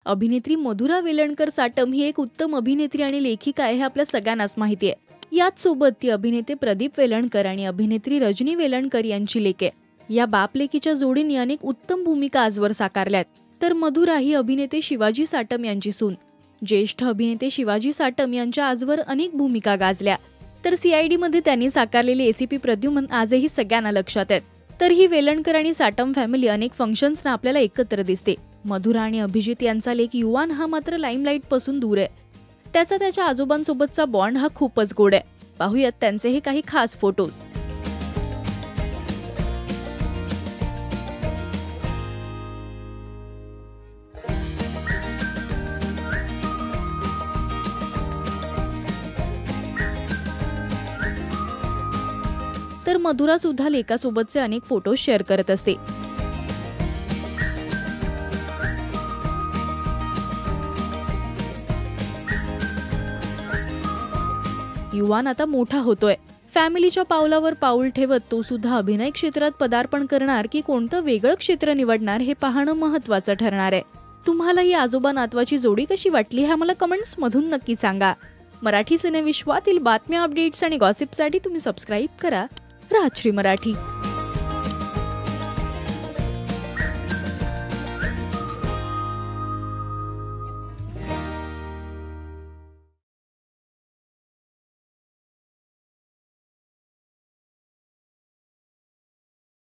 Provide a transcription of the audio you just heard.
अभिनेत्री मधुरा वेलणकर साटम ही एक उत्तम अभिनेत्री आणि लेखिका आहे हे आपल्या सगळ्यांनाच माहिती आहे। याच सोबत ती अभिनेते प्रदीप वेलणकर आणि अभिनेत्री रजनी वेलणकर यांची लेक आहे। या बाप लेकीच्या जोडीने अनेक उत्तम भूमिका आजवर साकारल्यात। तर मधुरा ही अभिनेते शिवाजी साटम यांची सून। ज्येष्ठ अभिनेते शिवाजी साटम यांच्या आजवर अनेक भूमिका गाजल्या। तर CID मध्ये त्यांनी साकारलेले ACP प्रद्युमन आजही सगळ्यांना लक्षात आहेत। तर ही वेलणकर आणि साटम फॅमिली अनेक फंक्शन्सना आपल्याला एकत्र दिसते। मधुरा आणि अभिजित यांचा लेक युवान हा मात्र लाईमलाईट पासून दूर आहे। त्याच्या आजोबांसोबतचा बॉन्ड हा खूपच गोड आहे। पाहूयात त्यांचे हे काही खास फोटोज। तर मधुरा सुद्धा लेकासोबतचे अनेक फोटो शेअर करत असते। युवान आता मोठा होतोय। फॅमिलीच्या पावलावर पाऊल ठेवत तो सुद्धा अभिनय क्षेत्रात पदार्पण करणार की कोणतं वेगळं क्षेत्र निवडणार हे पाहणं महत्त्वाचं ठरणार आहे। तुम्हाला ही आजोबा नातवाची जोडी कशी वाटली हे आम्हाला कमेंट्स मधून नक्की सांगा। मराठी सिनेविश्वातील बातम्या, अपडेट्स आणि गॉसिपसाठी तुम्ही सबस्क्राइब करा राजश्री मराठी।